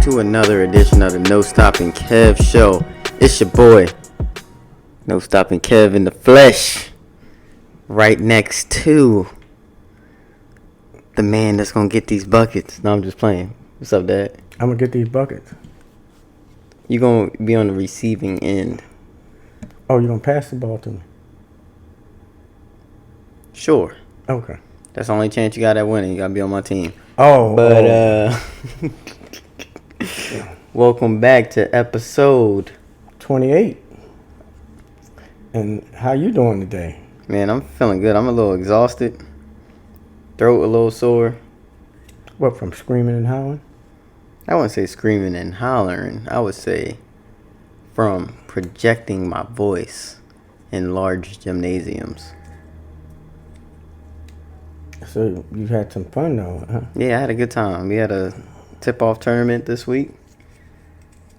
to another edition of the No Stopping Kev Show. It's your boy, No Stopping Kev in the flesh, right next to the man that's gonna get these buckets. No, I'm just playing. What's up, Dad? I'm gonna get these buckets. You gonna be on the receiving end. Oh, you gonna pass the ball to me? Sure. Okay. That's the only chance you got at winning. You gotta be on my team. But welcome back to episode 28. And how you doing today? Man, I'm feeling good. I'm a little exhausted. Throat a little sore. What, from screaming and howling? I wouldn't say screaming and hollering. I would say from projecting my voice in large gymnasiums. So you've had some fun though, huh? Yeah, I had a good time. We had a tip-off tournament this week.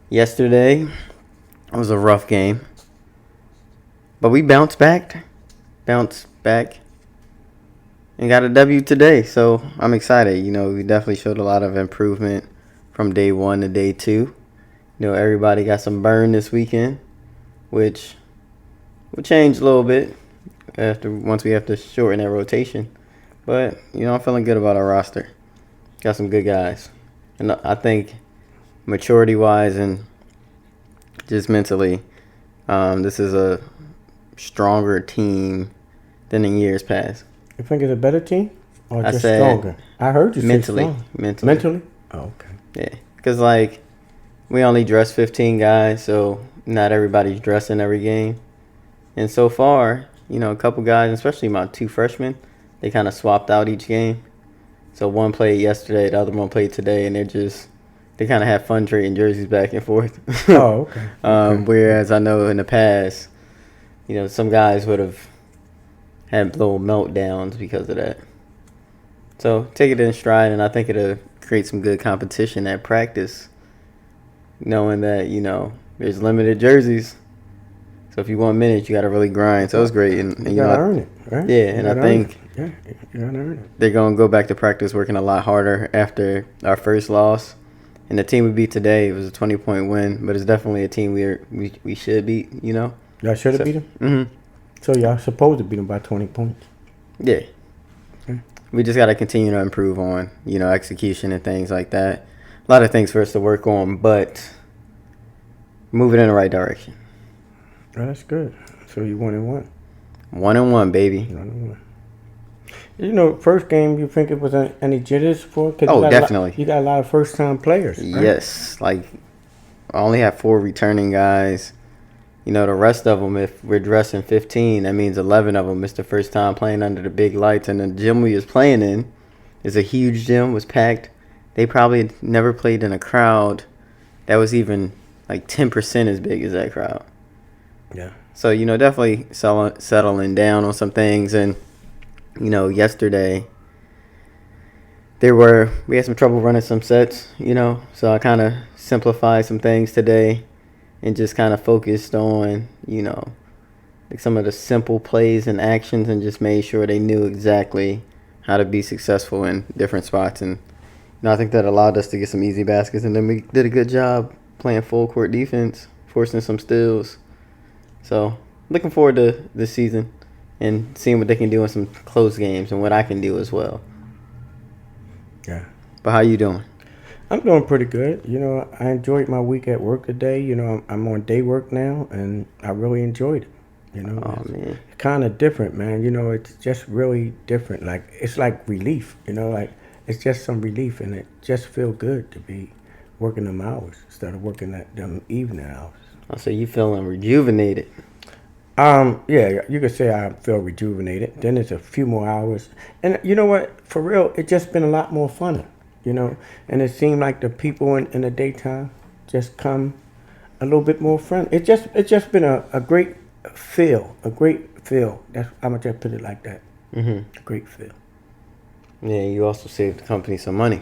Yesterday, it was a rough game. But we bounced back, and got a W today. So I'm excited. You know, we definitely showed a lot of improvement from day one to day two. You know, everybody got some burn this weekend, which will change a little bit once we have to shorten that rotation. But, you know, I'm feeling good about our roster. Got some good guys. And I think maturity-wise and just mentally, this is a stronger team than in years past. You think it's a better team? Or I just said stronger? I heard you say mentally. Mentally? Oh, okay. Yeah. Because, like, we only dress 15 guys, so not everybody's dressing every game. And so far, you know, a couple guys, especially my two freshmen, they kind of swapped out each game. So one played yesterday, the other one played today, and they kind of have fun trading jerseys back and forth. Oh, okay. Whereas I know in the past, you know, some guys would have had little meltdowns because of that. So take it in stride, and I think it'll create some good competition at practice, knowing that, you know, there's limited jerseys. So if you want minutes, you got to really grind. So it was great. And you got to earn it, right? Yeah, and I think you got to earn it. They're going to go back to practice working a lot harder after our first loss. And the team we beat today, it was a 20-point win, but it's definitely a team we should beat, you know? Y'all should have beat them? Mm-hmm. So y'all supposed to beat them by 20 points? Yeah. Okay. We just got to continue to improve on, you know, execution and things like that. A lot of things for us to work on, but moving in the right direction. Oh, that's good. So you 1-1. 1-1, baby. 1-1. You know, first game, you think it was any jitters for? Definitely. You got a lot of first-time players, right? Yes. Like, I only have 4 returning guys. You know, the rest of them, if we're dressing 15, that means 11 of them is the first time playing under the big lights. And the gym we was playing in is a huge gym, was packed. They probably never played in a crowd that was even like 10% as big as that crowd. Yeah. So, you know, definitely settling down on some things. And, you know, yesterday we had some trouble running some sets, you know. So I kind of simplified some things today and just kind of focused on, you know, like some of the simple plays and actions and just made sure they knew exactly how to be successful in different spots. And, you know, I think that allowed us to get some easy baskets. And then we did a good job playing full court defense, forcing some steals. So, looking forward to this season and seeing what they can do in some close games and what I can do as well. Yeah. But how you doing? I'm doing pretty good. You know, I enjoyed my week at work today. You know, I'm on day work now, and I really enjoyed it. You know, man. It's kind of different, man. You know, it's just really different. Like, it's like relief, you know, like it's just some relief, and it just feels good to be working them hours instead of working them evening hours. Oh, so you feeling rejuvenated? Yeah, you could say I feel rejuvenated. Then it's a few more hours, and you know what? For real, it just been a lot more fun, you know. And it seemed like the people in the daytime just come a little bit more friendly. It's just been a great feel, That's I'm gonna just put it like that. Mm-hmm. A great feel. Yeah, you also saved the company some money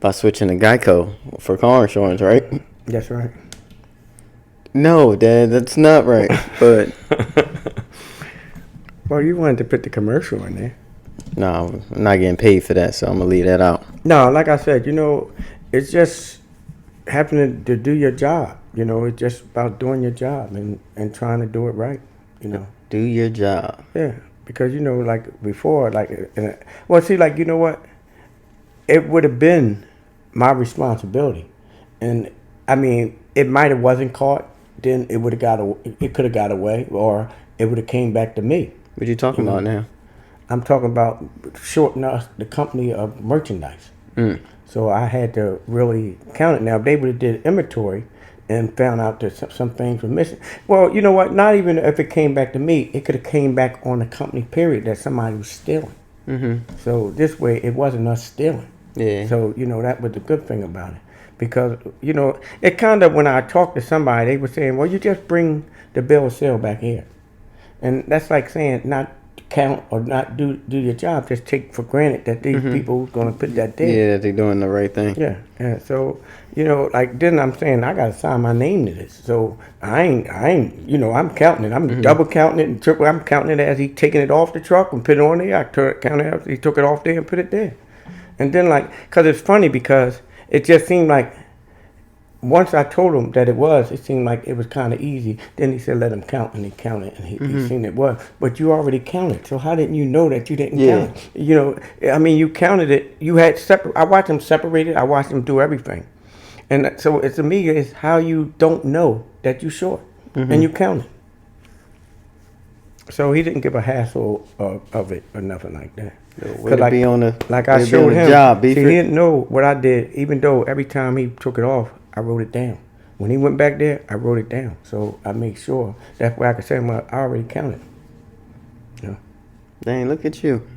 by switching to Geico for car insurance, right? That's right. No, Dad, that's not right. But well, you wanted to put the commercial in there. No, I'm not getting paid for that, so I'm going to leave that out. No, like I said, you know, it's just having to do your job. It's just about doing your job and trying to do it right. Do your job. Yeah, because like before, like, well, see, like, you know what? It would have been my responsibility, and I mean, it might have wasn't caught. Then it would have it could have got away, or it would have came back to me. What you talking about now? I'm talking about shorting us the company of merchandise. So I had to really count it. Now, if they would have did inventory and found out that some things were missing, well, you know what? Not even if it came back to me, it could have came back on the company, period, that somebody was stealing. So this way, it wasn't us stealing. Yeah. So, that was the good thing about it. Because, it kind of, when I talked to somebody, they were saying, well, you just bring the bill of sale back here. And that's like saying not count or not do your job. Just take for granted that these people are going to put that there. Yeah, that they're doing the right thing. Yeah. So, like then I'm saying I got to sign my name to this. So I ain't, I'm counting it. I'm double counting it and triple. I'm counting it as he taking it off the truck and put it on there. I counted it after he took it off there and put it there. And then because it's funny because it just seemed like once I told him that it seemed like it was kind of easy. Then he said, let him count, and he counted, and he seen it was. But you already counted, so how didn't you know that you didn't count? I mean, you counted it. You had I watched him separate it. I watched him do everything. And so to me, it's how you don't know that you're short, and you counted. So he didn't give a hassle of it or nothing like that. I showed him, job, he didn't know what I did, even though every time he took it off, I wrote it down. When he went back there, I wrote it down. So I make sure that's where I could say, I already counted. Dang, look at you.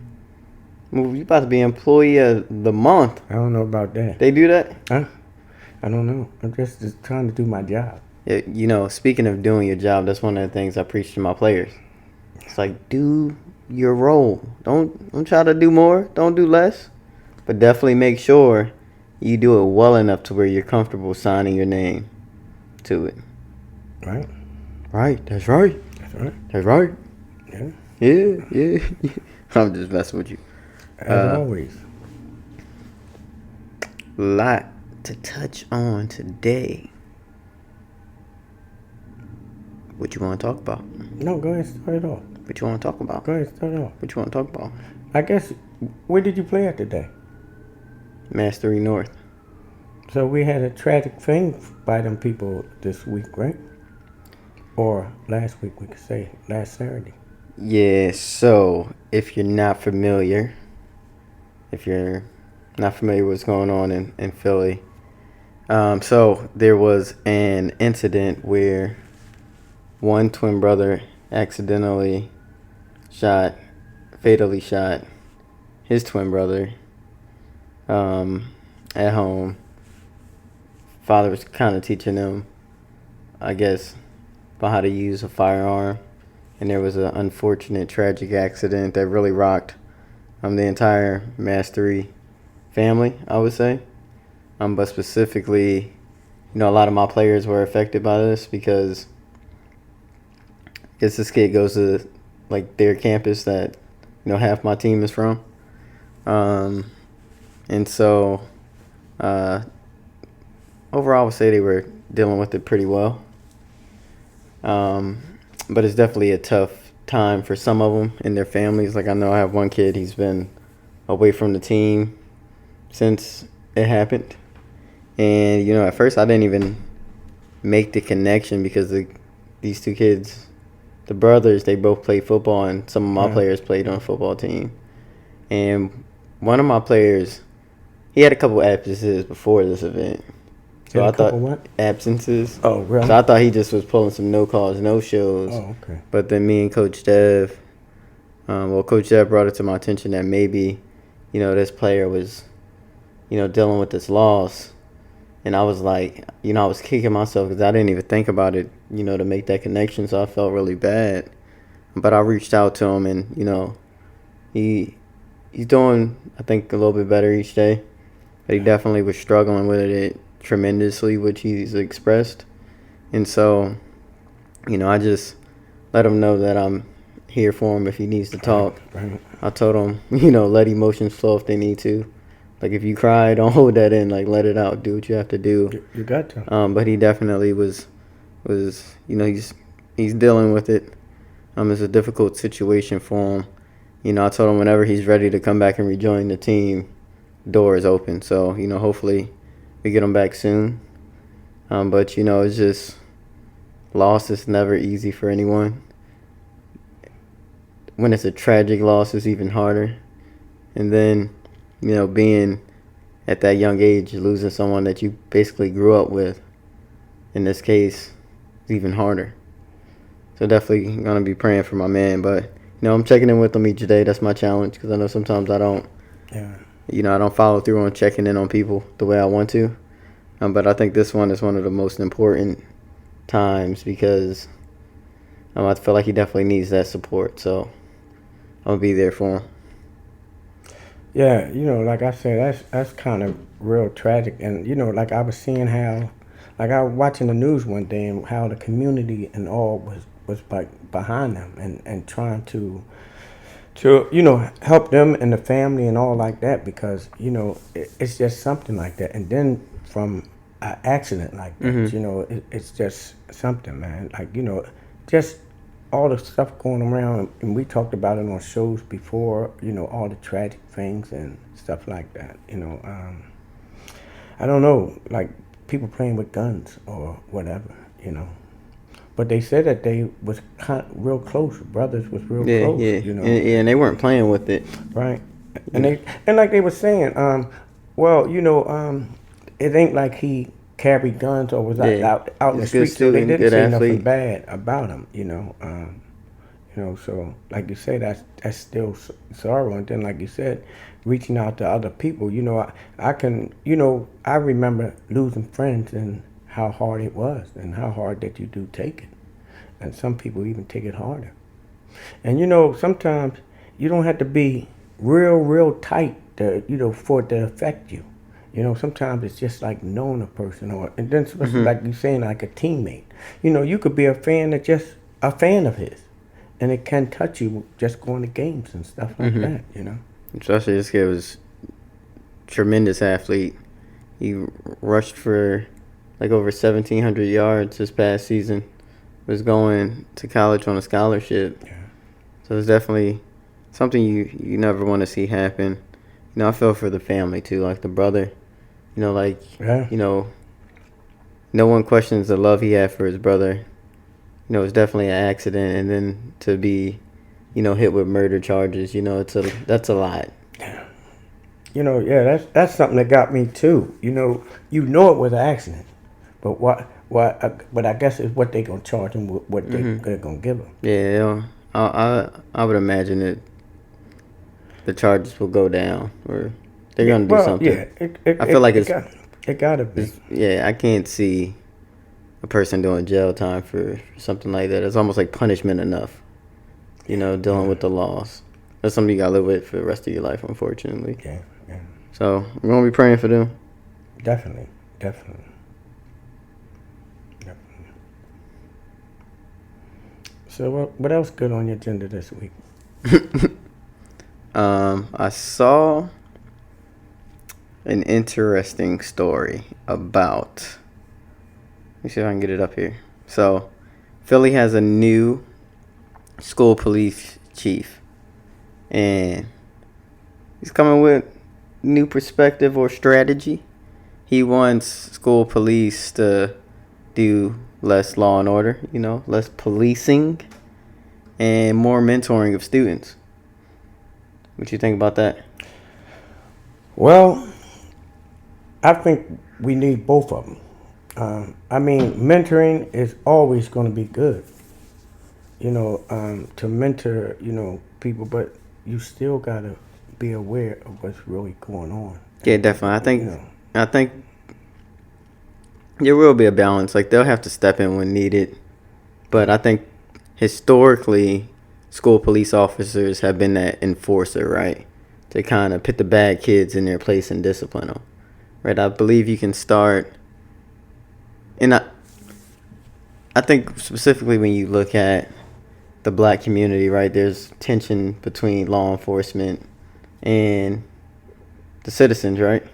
You about to be employee of the month. I don't know about that. They do that? Huh? I don't know. I'm just trying to do my job. Yeah, speaking of doing your job, that's one of the things I preach to my players. It's like, do your role. Don't try to do more. Don't do less. But definitely make sure you do it well enough to where you're comfortable signing your name to it. Right. Right. That's right. That's right. That's right. Yeah. Yeah. I'm just messing with you. As always. Lot to touch on today. What you want to talk about? No, go ahead, start it off. What you want to talk about? Go ahead, start it off. What you want to talk about? I guess, where did you play at today? Mastery North. So we had a tragic thing by them people this week, right? Or last week, we could say, last Saturday. Yeah, so if you're not familiar with what's going on in Philly, so there was an incident where one twin brother accidentally fatally shot his twin brother at home. Father was kind of teaching him, I guess, about how to use a firearm. And there was an unfortunate, tragic accident that really rocked the entire Mastery family, I would say. But specifically, a lot of my players were affected by this because I guess this kid goes to their campus that half my team is from. And so overall I would say they were dealing with it pretty well. But it's definitely a tough time for some of them and their families. I know I have one kid, he's been away from the team since it happened. And, at first I didn't even make the connection because these two kids, the brothers, they both play football, and some of my players played on a football team. And one of my players, he had a couple absences before this event. So I thought what? Absences. Oh, really? So I thought he just was pulling some no calls, no shows. Oh, okay. But then me and Coach Dev, Coach Dev brought it to my attention that maybe, this player was, dealing with this loss. And I was like, I was kicking myself because I didn't even think about it, to make that connection. So I felt really bad. But I reached out to him, and, he's doing, I think, a little bit better each day. But he definitely was struggling with it tremendously, which he's expressed. And so, I just let him know that I'm here for him if he needs to talk. Right. I told him, let emotions flow if they need to. Like if you cry, don't hold that in. Like let it out. Do what you have to do. You got to. But he definitely was he's dealing with it. It's a difficult situation for him. I told him whenever he's ready to come back and rejoin the team, door is open. So hopefully we get him back soon. But it's just loss is never easy for anyone. When it's a tragic loss, it's even harder. And then, being at that young age, losing someone that you basically grew up with, in this case, is even harder. So definitely gonna be praying for my man. But I'm checking in with him each day. That's my challenge because I know sometimes I don't. Yeah. I don't follow through on checking in on people the way I want to. But I think this one is one of the most important times because I feel like he definitely needs that support. So I'll be there for him. Yeah, like I said, that's kind of real tragic. And like I was seeing how, like I was watching the news one day and how the community and all was like behind them and trying to help them and the family and all like that because it's just something like that. And then from an accident like that, it's just something, man. Like just all the stuff going around, and we talked about it on shows before, all the tragic things and stuff like that, I don't know, like people playing with guns or whatever, But they said that they was real close, brothers was real close, And they weren't playing with it. Right. And like they were saying, it ain't like he carried guns or was out in the street, so they didn't say nothing bad about him, So like you say, that's still sorrow. And then like you said, reaching out to other people, I can, I remember losing friends and how hard it was and how hard that you do take it. And some people even take it harder. And sometimes you don't have to be real tight to, for it to affect you. Sometimes it's just like knowing a person, and then especially like you saying, like a teammate. You could be a fan of his, and it can touch you just going to games and stuff like that. Especially this kid was a tremendous athlete. He rushed for like over 1,700 yards this past season. Was going to college on a scholarship. Yeah. So it's definitely something you never want to see happen. I feel for the family too, like the brother. No one questions the love he had for his brother. It's definitely an accident, and then to be, hit with murder charges. That's a lot. That's something that got me too. It was an accident, but but I guess it's what they gonna charge him with, what they're gonna give him. Yeah, I would imagine that the charges will go down, or they're gonna do something. Yeah, I feel like it gotta be. I can't see a person doing jail time for something like that. It's almost like punishment enough. Dealing with the loss. That's something you gotta live with for the rest of your life, unfortunately. Yeah. So we're gonna be praying for them. Definitely. So what else good on your agenda this week? I saw an interesting story about. Let me see if I can get it up here. So, Philly has a new school police chief, and he's coming with new perspective or strategy. He wants school police to do less law and order, less policing, and more mentoring of students. What you think about that? Well, I think we need both of them. Mentoring is always going to be good, to mentor, people, but you still got to be aware of what's really going on. Yeah, definitely. I think there will be a balance. Like, they'll have to step in when needed. But I think historically, school police officers have been that enforcer, right? To kind of put the bad kids in their place and discipline them, right? I believe you can start, and I think specifically when you look at the black community, right, there's tension between law enforcement and the citizens, right?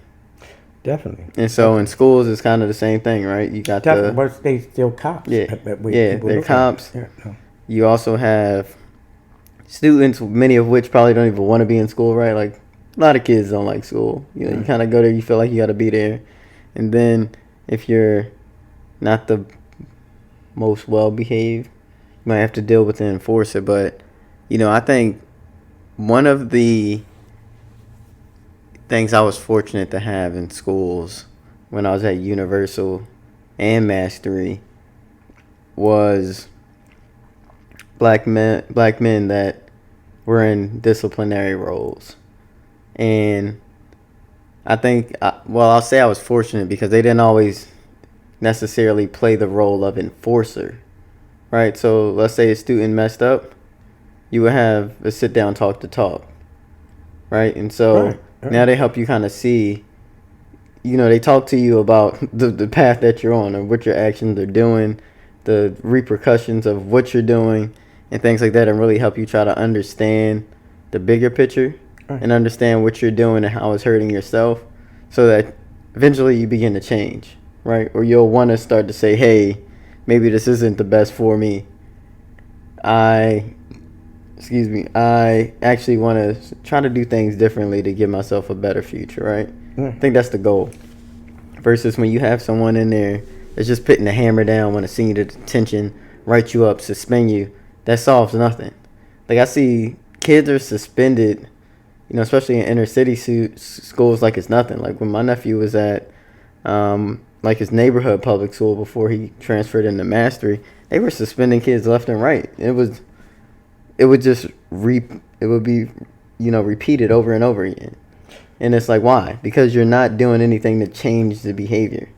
Definitely. And so in schools, it's kind of the same thing, right? You got Definitely, the but they still cops. yeah, That way yeah, people they're look at it. cops. Yeah, no. You also have students, many of which probably don't even want to be in school, right? Like a lot of kids don't like school. You know, you kind of go there, you feel like you got to be there, and then if you're not the most well behaved, you might have to deal with the enforcer. But I think one of the things I was fortunate to have in schools when I was at Universal and Mastery was black men that were in disciplinary roles. And I think, I'll say I was fortunate because they didn't always necessarily play the role of enforcer, right? So let's say a student messed up, you would have a sit down talk to talk, right? And so Right. now they help you kind of see, they talk to you about the path that you're on or what your actions are doing, the repercussions of what you're doing, and things like that, and really help you try to understand the bigger picture Right. and understand what you're doing and how it's hurting yourself, so that eventually you begin to change, right? Or you'll want to start to say, hey, maybe this isn't the best for me. I actually want to try to do things differently to give myself a better future, right? I think that's the goal. Versus when you have someone in there that's just putting the hammer down, want to send you to detention, write you up, suspend you, that solves nothing. Like I see kids are suspended, especially in inner city schools, like it's nothing. Like when my nephew was at like his neighborhood public school before he transferred into Mastery, they were suspending kids left and right. It would be repeated over and over again. And it's like, why? Because you're not doing anything to change the behavior.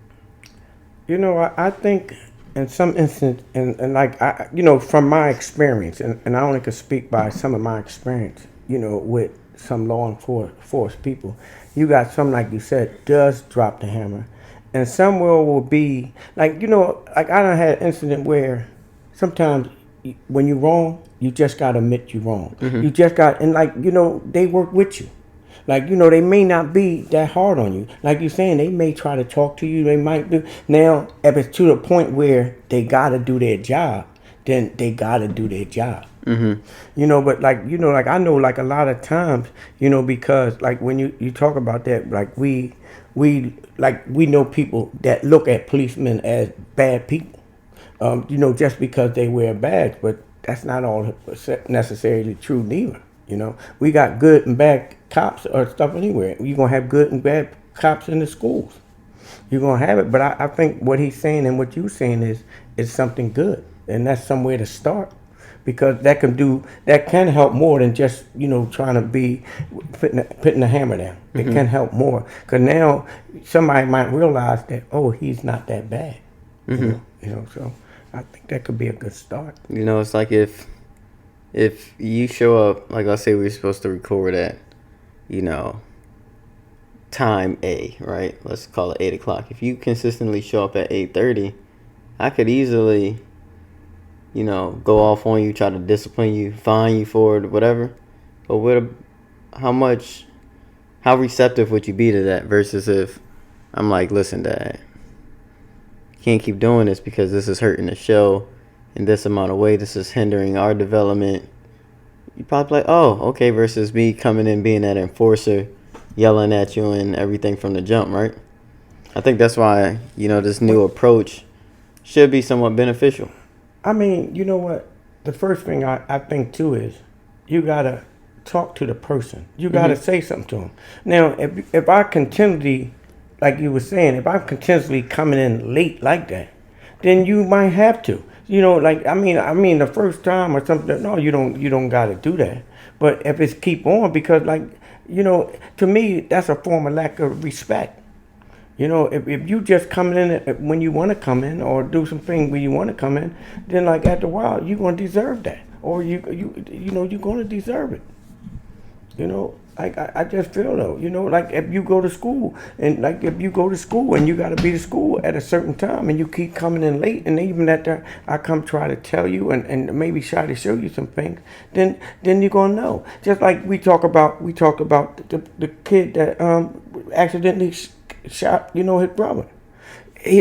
I think in some instance, and like from my experience, and I only can speak by some of my experience, with some law enforcement people, you got some, like you said, does drop the hammer, and some will be like, like I done had an incident where sometimes when you're wrong, you just gotta admit you're wrong. You just got, and like they work with you. Like, they may not be that hard on you. Like you're saying, they may try to talk to you. They might do. Now, if it's to the point where they got to do their job, then they got to do their job. But like I know, like a lot of times, because like when you talk about that, like we know people that look at policemen as bad people, just because they wear a badge, but that's not all necessarily true neither. We got good and bad cops or stuff anywhere. You're going to have good and bad cops in the schools. You're going to have it. But I think what he's saying and what you're saying is something good. And that's somewhere to start. Because that can help more than just, trying to be putting the hammer down. It can help more. Because now somebody might realize that, oh, he's not that bad. So I think that could be a good start. It's like if you show up, like let's say we're supposed to record at, time A, right? Let's call it 8 o'clock. If you consistently show up at 8:30, I could easily, go off on you, try to discipline you, fine you for it, whatever. But how receptive would you be to that versus if I'm like, listen, Dad, you can't keep doing this because this is hurting the show in this amount of way, this is hindering our development. You probably like, oh, okay, versus me coming in being that enforcer, yelling at you and everything from the jump, right? I think that's why, this new approach should be somewhat beneficial. I mean, you know what? The first thing I think too is you gotta talk to the person. You gotta say something to them. Now, if I continually, like you were saying, if I'm continuously coming in late like that, then you might have to. Like I mean, the first time or something. No, you don't got to do that. But if it's keep on, because like to me, that's a form of lack of respect. If you just coming in when you want to come in or do something when you want to come in, then like after a while you're gonna deserve that, or you're gonna deserve it. Like I just feel though, like if you go to school and you got to be to school at a certain time and you keep coming in late, and even at that I come try to tell you and maybe try to show you some things, then you're gonna know. Just like we talk about the kid that accidentally shot his brother.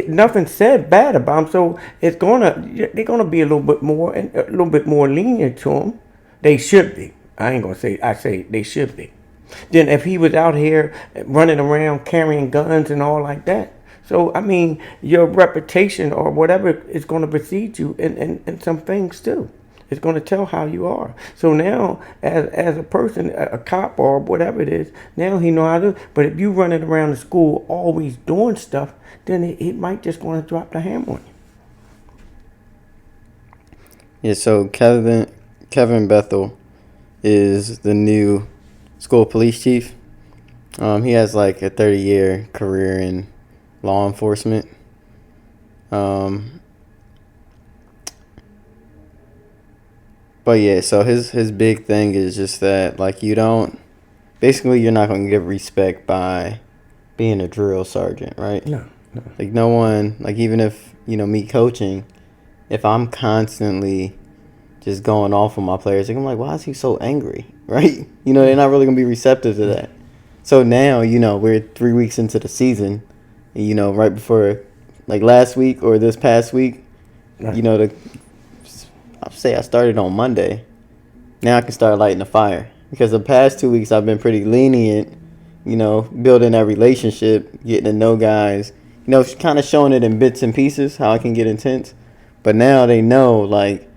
Nothing said bad about him, so they're gonna be a little bit more lenient to him. They should be. I ain't gonna say. I say they should be. Then if he was out here running around carrying guns and all like that, so I mean your reputation or whatever is gonna precede you in some things too. It's going to tell how you are. So now, as a person, a cop or whatever it is, now he know how to. But if you running around the school always doing stuff, then it might just going to drop the hammer on Yeah, so Kevin Bethel is the new school police chief. He has like a 30-year career in law enforcement. But yeah, so his big thing is just that like you're not gonna get respect by being a drill sergeant, right? No. Like no one, like even if me coaching, if I'm constantly just going off on my players, like I'm like, why is he so angry, right? They're not really gonna be receptive to that. So now we're 3 weeks into the season, and, right before like last week or this past week, Right. I'll say I started on Monday. Now I can start lighting the fire. Because the past 2 weeks I've been pretty lenient, building that relationship, getting to know guys, kind of showing it in bits and pieces, how I can get intense. But now they know, like,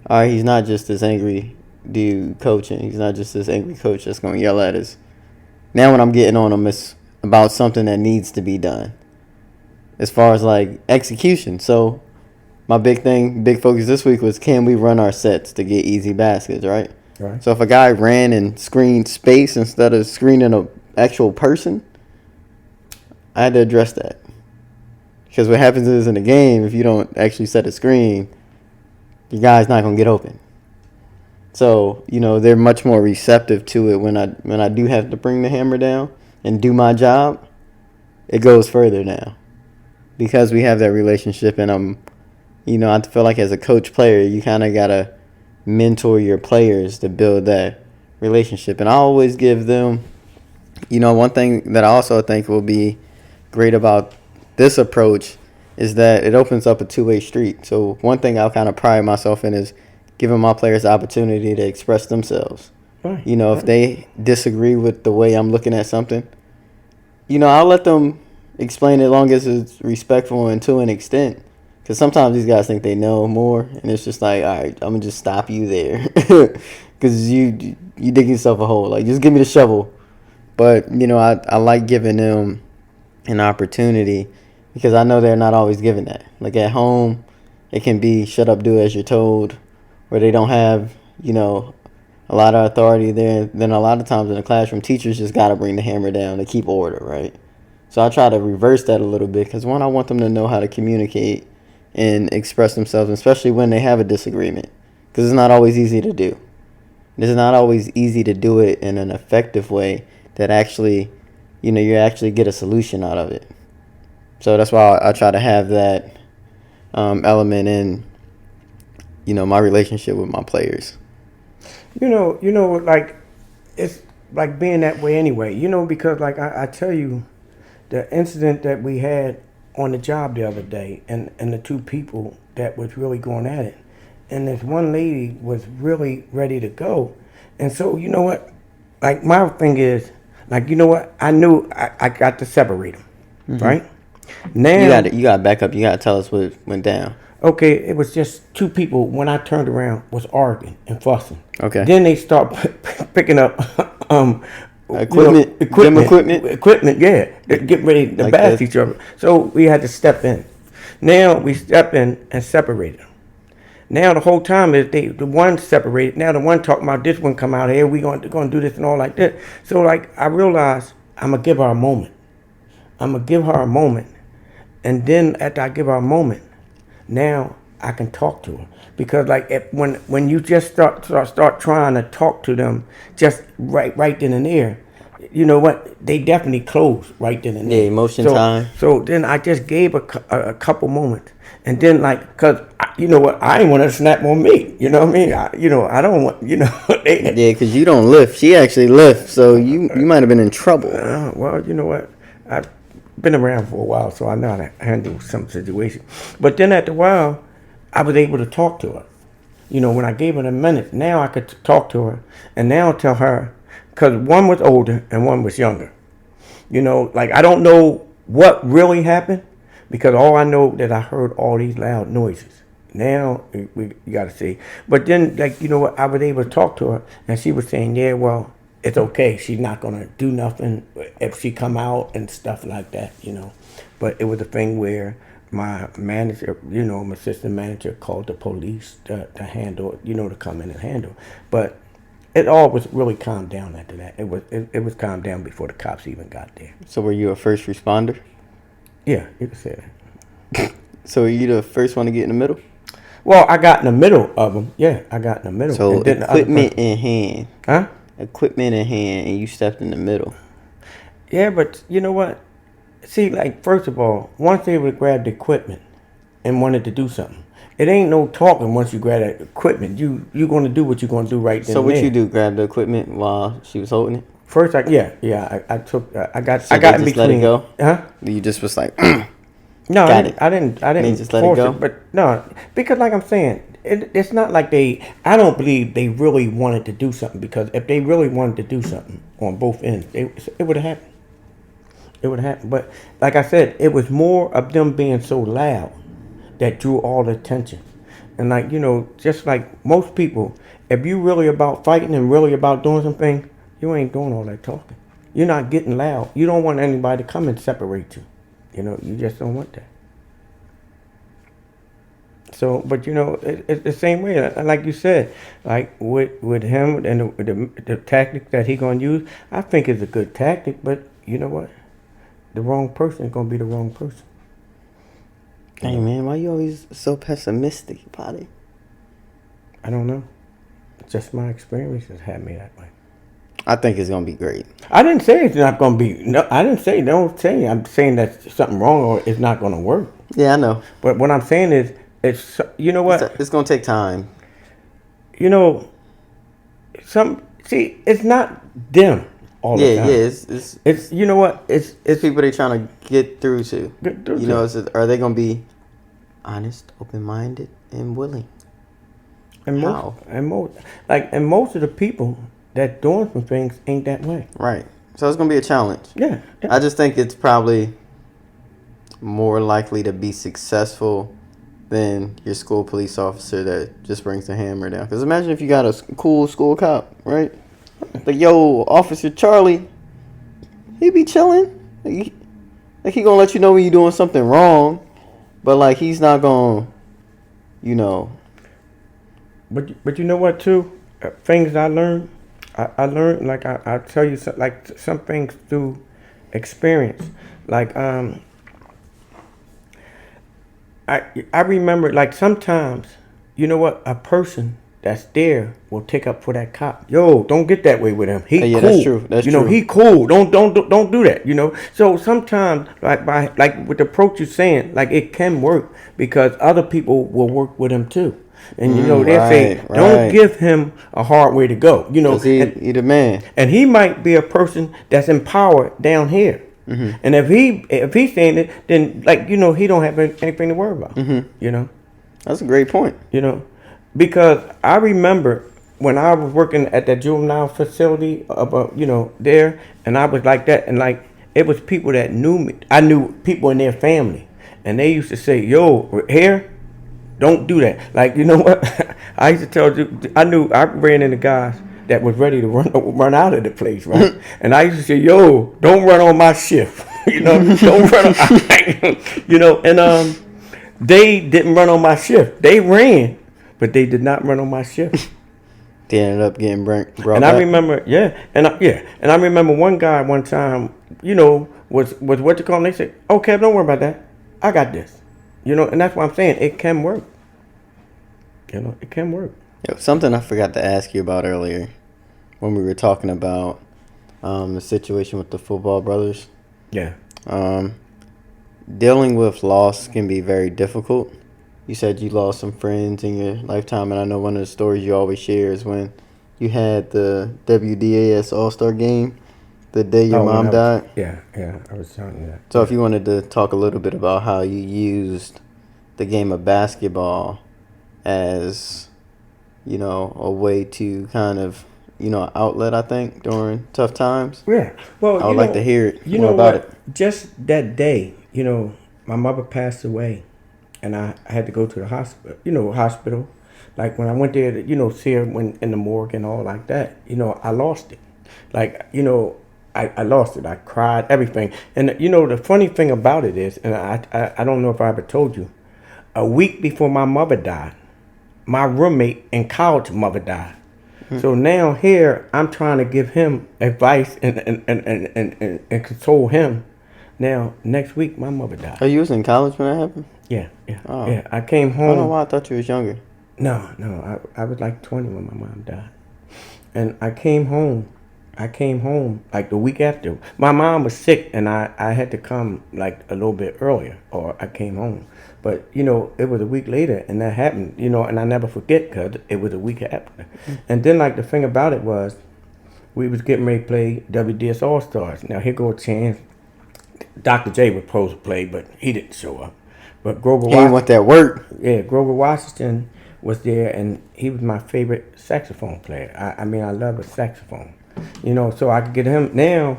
all right, he's not just this angry dude coaching. He's not just this angry coach that's going to yell at us. Now when I'm getting on him, it's about something that needs to be done. As far as, like, execution. So my big focus this week was, can we run our sets to get easy baskets, right? Right. So if a guy ran and screened space instead of screening an actual person, I had to address that. Because what happens is in the game, if you don't actually set a screen, your guy's not going to get open. So, they're much more receptive to it when I do have to bring the hammer down and do my job. It goes further now. Because we have that relationship, and I feel like as a coach player, you kind of got to mentor your players to build that relationship. And I always give them, one thing that I also think will be great about this approach is that it opens up a two-way street. So one thing I'll kind of pride myself in is giving my players the opportunity to express themselves. Right. If they disagree with the way I'm looking at something, I'll let them explain it as long as it's respectful and to an extent. Because sometimes these guys think they know more, and it's just like, all right, I'm going to just stop you there. Because you dig yourself a hole. Like, just give me the shovel. But, I like giving them an opportunity because I know they're not always given that. Like, at home, it can be shut up, do as you're told, where they don't have, a lot of authority there. Then a lot of times in the classroom, teachers just got to bring the hammer down to keep order, right? So I try to reverse that a little bit because, one, I want them to know how to communicate and express themselves, especially when they have a disagreement, because it's not always easy to do. It's not always easy to do it in an effective way that actually, you actually get a solution out of it. So that's why I try to have that element in, my relationship with my players. Like it's like being that way anyway. Because like I tell you, the incident that we had on the job the other day, and the two people that was really going at it, and this one lady was really ready to go, and so you know what, like my thing is, like I knew I got to separate them, right? Now You got to back up. You got to tell us what went down. Okay, it was just two people. When I turned around, was arguing and fussing. Okay. Then they start picking up Equipment. Yeah, they're getting ready to Like bash this. each other. So we had to step in. Now we step in and separate them. Now the whole time is the one separated. Now the one talking about this one come out here. We going to do this and all like that. So like I realized I'm gonna give her a moment. And then after I give her a moment, now I can talk to her. Because like when you just start trying to talk to them just right then and there, you know what? They definitely closed right then and there. Yeah, emotion time. So then I just gave a couple moments, and then like, cause you know what? I didn't want to snap on me. You know what I mean? I don't want. Yeah, because you don't lift. She actually lifts, so you might have been in trouble. Well, you know what? I've been around for a while, so I know how to handle some situations. But then after a while, I was able to talk to her. When I gave her a minute, now I could talk to her, and now tell her, because one was older and one was younger. Like I don't know what really happened, because all I know that I heard all these loud noises. Now you got to see. But then, like, you know what, I was able to talk to her, and she was saying, yeah, well, it's okay. She's not gonna do nothing if she come out and stuff like that. But it was a thing where my manager, my assistant manager, called the police to handle, to come in and handle. But it all was really calmed down after that. It was calmed down before the cops even got there. So were you a first responder? Yeah, you could say that. So were you the first one to get in the middle? Well, I got in the middle of them. Yeah, I got in the middle. So equipment in hand. Huh? Equipment in hand, and you stepped in the middle. Yeah, but you know what? See, like, first of all, once they would grab the equipment and wanted to do something, it ain't no talking once you grab that equipment. You're going to do what you're going to do right then. So what you do? Grab the equipment while she was holding it? First, I took, I got So in between. just let it go? Huh? You just was like, no, got it. I didn't just let force it go? But no, because like I'm saying, it's not like I don't believe they really wanted to do something, because if they really wanted to do something on both ends, it would have happened. It would have happened. But like I said, it was more of them being so loud that drew all the attention. And like, just like most people, if you really about fighting and really about doing something, you ain't doing all that talking. You're not getting loud. You don't want anybody to come and separate you. You just don't want that. So, but it's the same way. Like you said, like with him and the tactic that he gonna use, I think it's a good tactic. But you know what? The wrong person is gonna be the wrong person. Hey man, why you always so pessimistic about it? I don't know. Just my experiences had me that way. I think it's gonna be great. I didn't say it's not gonna be. No, I didn't say. Don't say. I'm saying that something wrong or it's not gonna work. Yeah, I know. But what I'm saying is, it's, you know what? It's gonna take time. It's not them all the time. Yeah. It's you know what? It's people they trying to get through to. Get through to. Are they gonna be honest, open-minded, and willing? And most of the people that doing some things ain't that way. Right. So it's gonna be a challenge. Yeah. I just think it's probably more likely to be successful than your school police officer that just brings the hammer down. Because imagine if you got a cool school cop, right? Like, yo, Officer Charlie, he be chilling. Like he gonna let you know when you're doing something wrong, but like he's not gonna, But you know what too? Things I learned. I learned, like I tell you, like some things through experience. Like I remember, like, sometimes, you know what, a person that's there will take up for that cop. Yo, don't get that way with him. He cool. That's true. That's true. He cool. Don't do that. So sometimes, like with the approach you're saying, like, it can work because other people will work with him too. And they say, don't give him a hard way to go. He the man, and he might be a person that's empowered down here. Mm-hmm. And if he's saying it, then he don't have anything to worry about. Mm-hmm. That's a great point. Because I remember when I was working at that juvenile facility there, and I was like that, and like it was people that knew me. I knew people in their family, and they used to say, "Yo, here, don't do that." Like, you know what? I used to tell you, I ran into guys that was ready to run out of the place, right? And I used to say, "Yo, don't run on my shift." Don't run on, and they didn't run on my shift. They ran, but they did not run on my shift. They ended up getting brought and back. I remember, and I remember one guy one time, was what you call them. They said, "Oh, Kev, don't worry about that. I got this." And that's what I'm saying. It can work. It can work. Something I forgot to ask you about earlier when we were talking about the situation with the football brothers. Yeah. Dealing with loss can be very difficult. You said you lost some friends in your lifetime, and I know one of the stories you always share is when you had the WDAS All-Star game the day your mom died. Yeah, I was telling you that. So if you wanted to talk a little bit about how you used the game of basketball as, a way to kind of, outlet, I think, during tough times. Yeah. Well, I would like to hear it you more know about what? it. Just that day, my mother passed away, and I had to go to the hospital. Like when I went there to, see her when in the morgue and all like that, I lost it. Like, I lost it. I cried, everything. And the funny thing about it is, and I don't know if I ever told you, a week before my mother died, my roommate in college mother died. So now here I'm trying to give him advice and console him. Now next week my mother died. Oh, you was in college when that happened? Yeah. Oh. Yeah. I came home. I don't know why I thought you was younger. No. I was like 20 when my mom died, and I came home like the week after. My mom was sick, and I had to come like a little bit earlier, or I came home. But it was a week later, and that happened. And I never forget because it was a week after. And then like the thing about it was, we was getting ready to play WDS All Stars. Now here go a chance. Dr. J was supposed to play, but he didn't show up. But Grover He didn't want that work. Yeah, Grover Washington was there, and he was my favorite saxophone player. I mean, I love a saxophone. So I could get him. Now,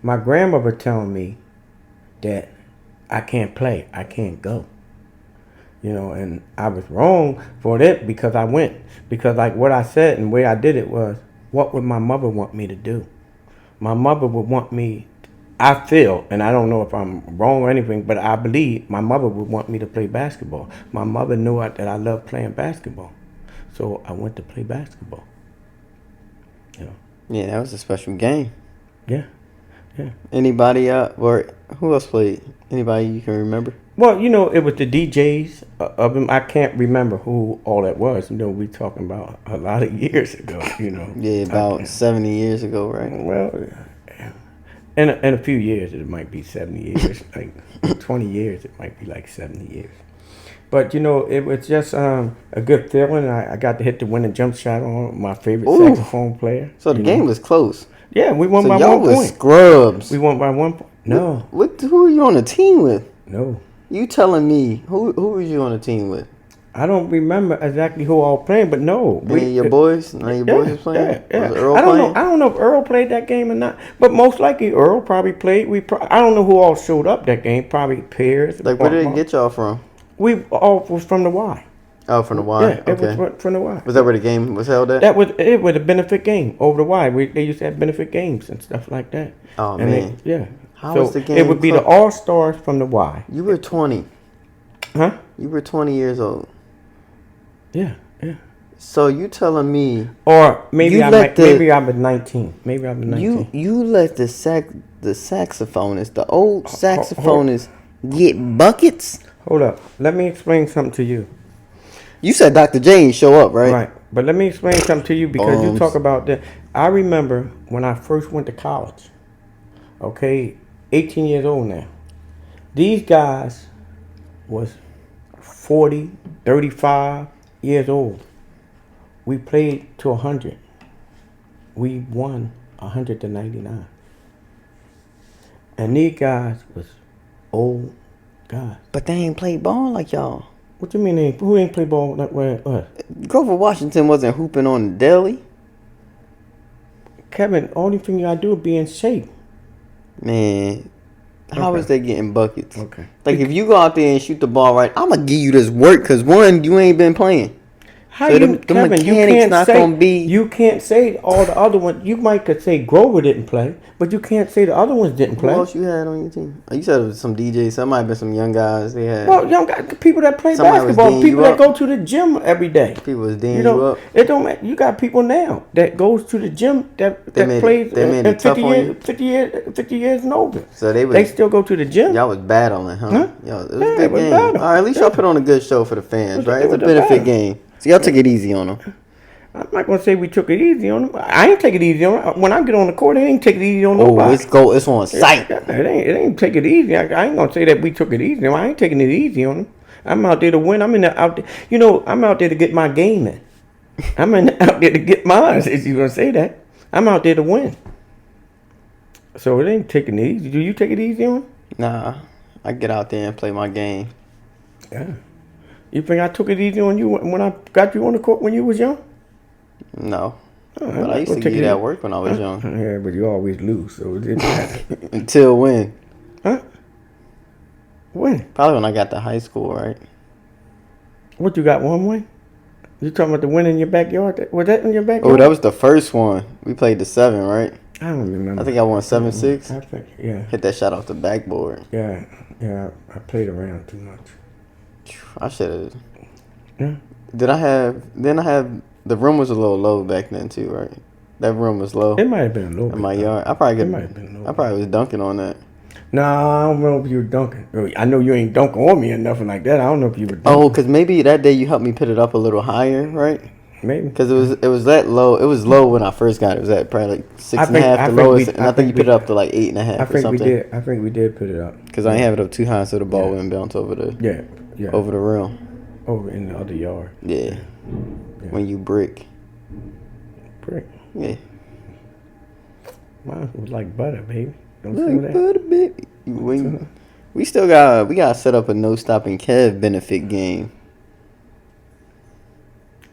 my grandmother telling me that I can't play, I can't go. And I was wrong for that because I went. Because like what I said and the way I did it was, what would my mother want me to do? My mother would want me, I feel, and I don't know if I'm wrong or anything, but I believe my mother would want me to play basketball. My mother knew that I loved playing basketball. So I went to play basketball. Yeah, that was a special game. Yeah. Anybody or who else played? Anybody you can remember? Well, it was the DJs of them. I can't remember who all that was. We talking about a lot of years ago, Yeah, about 70 years ago, right? Well, in a few years, it might be 70 years. Like 20 years, it might be like 70 years. But, it was just a good feeling. I got to hit the winning jump shot on my favorite saxophone player. So the game was close. Yeah, we won by y'all 1 point. Was scrubs. We won by 1 point. No. Who are you on the team with? No. You telling me who were you on the team with? I don't remember exactly who all playing, but no. Your boys? None of your boys was playing? Yeah. Was Earl playing? I don't know if Earl played that game or not, but most likely Earl probably played. I don't know who all showed up that game. Probably Pierce. Like, where did they get y'all from? We all was from the Y. Oh, from the Y? Yeah, it was from the Y. Was that where the game was held at? It was a benefit game over the Y. They used to have benefit games and stuff like that. Oh, man. How was the game? It would be the All-Stars from the Y. You were 20. Huh? You were 20 years old. Yeah. So you telling me? Or maybe I was 19. Maybe I was 19. You let the saxophonist, the old saxophonist, get buckets? Hold up. Let me explain something to you. You said Dr. J ain't show up, right? Right. But let me explain something to you because you talk about that. I remember when I first went to college. Okay, 18 years old now. These guys was 40, 35 years old. We played to 100. We won 100-99. And these guys was old guys. But they ain't played ball like y'all. What you mean who ain't play ball like us? Grover Washington wasn't hooping on the deli. Kevin, only thing you gotta do is be in shape. Man, how is they getting buckets? Okay. Like, if you go out there and shoot the ball right, I'm going to give you this work because, one, you ain't been playing. How so you, the Kevin, mechanics you can't not say, gonna be. You can't say all the other ones. You might could say Grover didn't play, but you can't say the other ones didn't play. Who else you had on your team? Oh, you said it was some DJs. Some might have been some young guys. They had. Well, young guys, people that play Somebody was basketball, D'ing people you that up. go to the gym every day. People was D'ing You know, you up. it don't matter. You got people now that goes to the gym that plays they made it tough on you? 50 years and over. So they still go to the gym. Y'all was battling, huh? Yo, it was a good game. Battle. All right, at least y'all put on a good show for the fans, right? It's a was a benefit battle. game. So y'all took it easy on them. I'm not gonna say we took it easy on them. I ain't take it easy on them. When I get on the court, I ain't take it easy on Oh, nobody. it's go. It's on site. It ain't take it easy. I ain't gonna say that we took it easy. I ain't taking it easy on them. I'm out there to win. Out there. I'm out there to get my game in. Out there to get mine. If you gonna say that, I'm out there to win. So it ain't taking it easy. Do you take it easy on them? Nah, I get out there and play my game. Yeah. You think I took it easy on you when I got you on the court when you was young? No. Oh, But I used to get that work when I was young. Yeah, but you always lose, so it didn't matter. Until when? Huh? When? Probably when I got to high school, right? What, you got one win? You talking about the win in your backyard? Was that in your backyard? Oh, that was the first one. We played the 7, right? I don't remember. I think I won 7-6. I think, yeah. Hit that shot off the backboard. Yeah, I played around too much. I should have. Yeah. Didn't I have, the room was a little low back then too, right? That room was low. It might have been a little bit. In my yard. I probably was dunking on that. No, I don't know if you were dunking. I know you ain't dunking on me or nothing like that. I don't know if you were dunking. Oh, because maybe that day you helped me put it up a little higher, right? Maybe. Because it was that low. It was low when I first got it. It was at probably like 6.5, the lowest. And I think you put it up to like 8.5 or something. I think we did put it up. Because I ain't have it up too high so the ball wouldn't bounce over the over the rim. Over in the other yard. Yeah. When you brick. Brick. Yeah. Mine was like butter, baby. Don't Like feel that. butter, baby. We still got to set up a NoStoppingKev benefit game.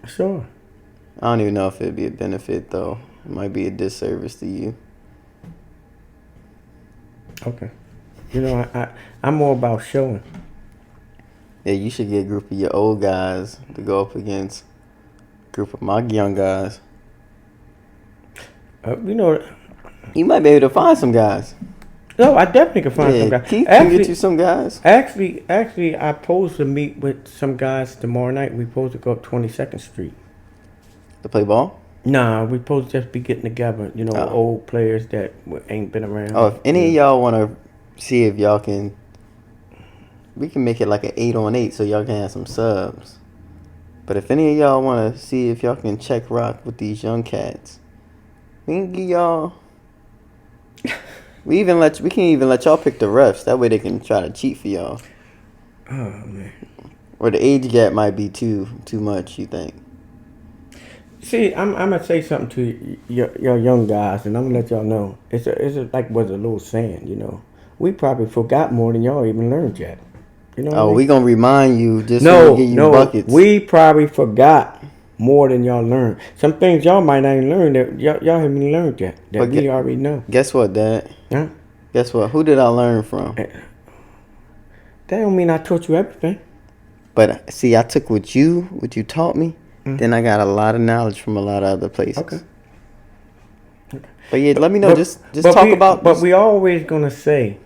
Sure. I don't even know if it'd be a benefit though. It might be a disservice to you. Okay. I'm more about showing. Yeah, you should get a group of your old guys to go up against a group of my young guys. You might be able to find some guys. No, I definitely can find some guys. Keith can get you some guys. Actually, I supposed to meet with some guys tomorrow night. We supposed to go up 22nd Street. To play ball? Nah, we supposed to just be getting together. Old players that ain't been around. Oh, if any of y'all want to see if y'all can, we can make it like an 8-on-8 so y'all can have some subs. But if any of y'all want to see if y'all can check rock with these young cats, we can give y'all. We can even let y'all pick the refs. That way they can try to cheat for y'all. Oh man. Or the age gap might be too much. You think? See, I'm gonna say something to your young guys, and I'm gonna let y'all know. It's like was a little saying. We probably forgot more than y'all even learned yet. We gonna remind you just so we get you buckets. We probably forgot more than y'all learned. Some things y'all might not even learn that y'all haven't even learned yet that we already know. Guess what, Dad? Huh? Guess what? Who did I learn from? That don't mean I taught you everything. But see, I took what you taught me. Mm-hmm. Then I got a lot of knowledge from a lot of other places. Okay. But yeah, let me know. Just talk about. But we always gonna say,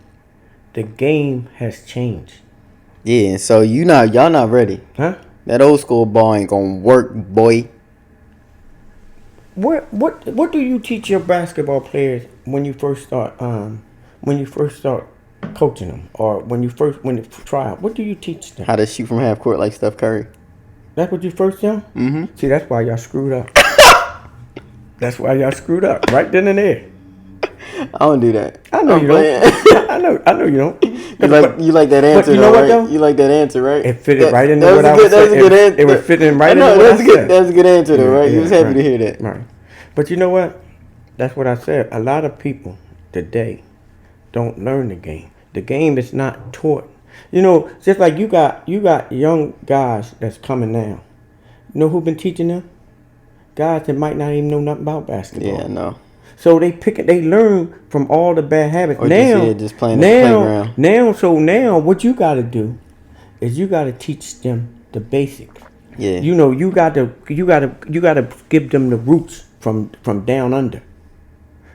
the game has changed. Yeah, so y'all not ready. Huh? That old school ball ain't gonna work, boy. What do you teach your basketball players when you first start coaching them, or when you try out? What do you teach them? How to shoot from half court like Steph Curry. That's what you first tell? Mm-hmm. See, that's why y'all screwed up. That's why y'all screwed up right then and there. I don't do that. I know you don't. I know you don't. You like that answer, you know what, though? You like that answer, right? It fitted right into what I was saying. That was a good answer. It was fitting right into what I said. That's a good answer, though, right? You was happy to hear that. Right. But you know what? That's what I said. A lot of people today don't learn the game. The game is not taught. Just like you got young guys that's coming now. You know who been teaching them? Guys that might not even know nothing about basketball. Yeah, no. So they learn from all the bad habits. Or just playing the playground. Now what you got to do is you got to teach them the basics. Yeah. You got to give them the roots from down under.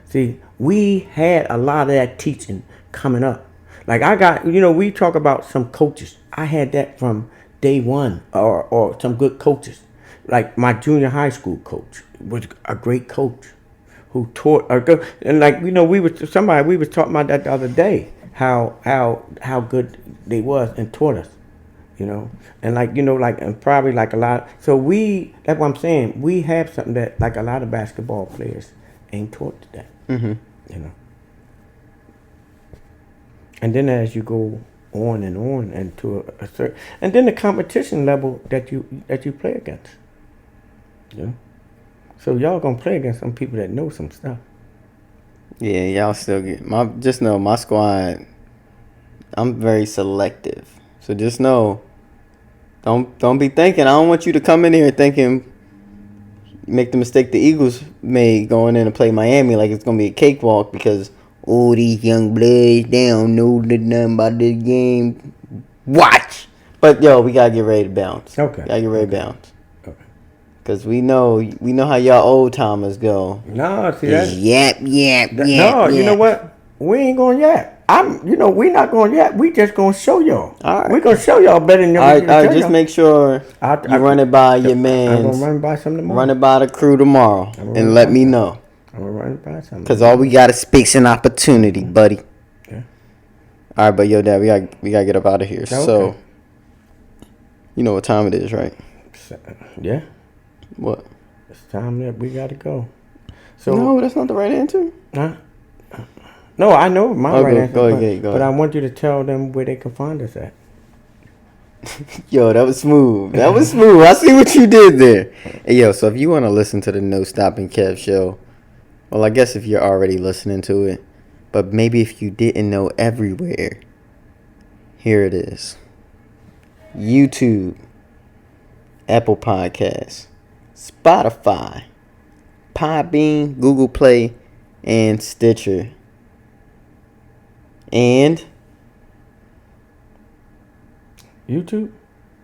See, we had a lot of that teaching coming up. Like I got, we talk about some coaches. I had that from day one, or some good coaches. Like my junior high school coach was a great coach who taught, and we was talking about that the other day, how good they was and taught us. you know, and like like and probably like a lot. So that's what I'm saying. We have something that like a lot of basketball players ain't taught today, you know. And then as you go on and to a certain, and then the competition level that you play against, you know. So y'all gonna play against some people that know some stuff. Yeah, y'all still get just know my squad. I'm very selective, so just know. Don't be thinking. I don't want you to come in here thinking. Make the mistake the Eagles made going in to play Miami like it's gonna be a cakewalk because all these young bloods they don't know nothing about this game. Watch, but yo, we gotta get ready to bounce. Okay, Gotta get ready to bounce. Okay. Cause we know how y'all old timers go. No, see that's yap. No, you know what? We ain't going yap. We not going yap. We just gonna show y'all. All right. We gonna show y'all better than y'all. All right, just make sure you run it by your man. I'm gonna run by some tomorrow. Run it by the crew tomorrow and let me know. I'm gonna run it by some. Cause all we got is space and opportunity, buddy. Yeah. All right, but yo, Dad, we gotta get up out of here. Okay. So, you know what time it is, right? Yeah. What? It's time that we gotta go. So no, that's not the right answer. Huh? No, I know my right answer. Go ahead. But I want you to tell them where they can find us at. Yo, that was smooth. I see what you did there. Hey, yo, so if you want to listen to the No Stopping Kev show, well, I guess if you're already listening to it, but maybe if you didn't know everywhere, here it is. YouTube, Apple Podcasts, Spotify, Podbean, Google Play, and Stitcher. And YouTube?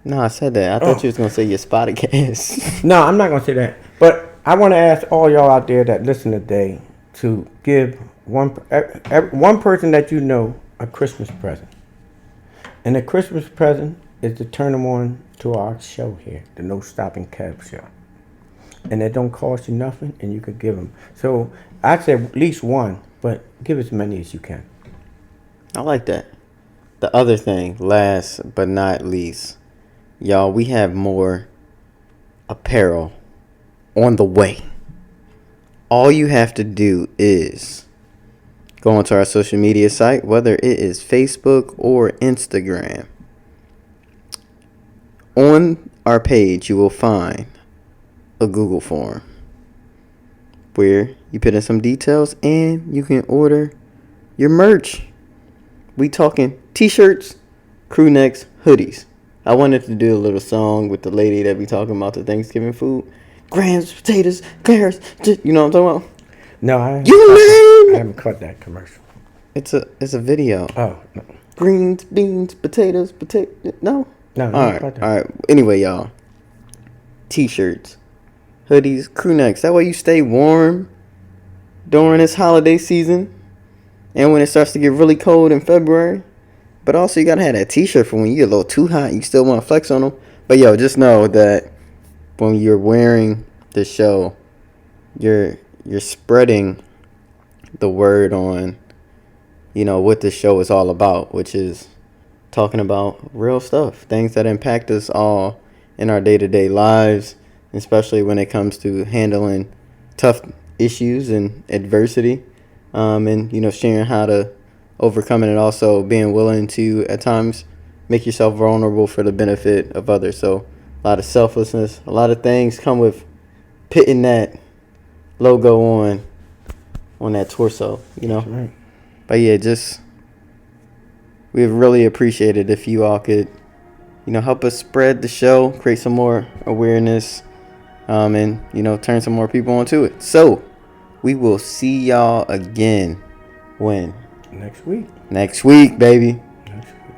No, I said that. I thought you was going to say your Spotify. No, I'm not going to say that. But I want to ask all y'all out there that listen today to give one person that you know a Christmas present. And the Christmas present is to turn them on to our show here, the No Stopping Kev show. And it don't cost you nothing, and you could give them. So I'd say at least one, but give as many as you can. I like that. The other thing, last but not least, y'all, we have more apparel on the way. All you have to do is go onto our social media site, whether it is Facebook or Instagram. On our page, you will find a Google form where you put in some details and you can order your merch. We talking t-shirts, crew necks, hoodies. I wanted to do a little song with the lady that be talking about the Thanksgiving food. Grams, potatoes, carrots, you know what I'm talking about? No, I haven't caught that commercial. It's a video. Oh, no. Greens, beans, potatoes, no? No, all right. Anyway, y'all. T-shirts, hoodies, crew necks. That way you stay warm during this holiday season. And when it starts to get really cold in February. But also you got to have that t-shirt for when you get a little too hot. You still want to flex on them. But yo, just know that when you're wearing the show, you're spreading the word on, what the show is all about. Which is talking about real stuff. Things that impact us all in our day-to-day lives. Especially when it comes to handling tough issues and adversity. And sharing how to overcome it, and also being willing to at times make yourself vulnerable for the benefit of others. So a lot of selflessness, a lot of things come with putting that logo on that torso, That's right. But yeah, we'd really appreciate it if you all could help us spread the show, create some more awareness, and turn some more people onto it. So we will see y'all again when? Next week. Next week, baby.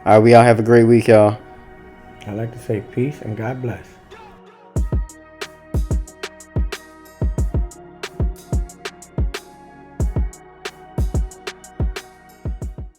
All right, we all have a great week, y'all. I like to say peace and God bless.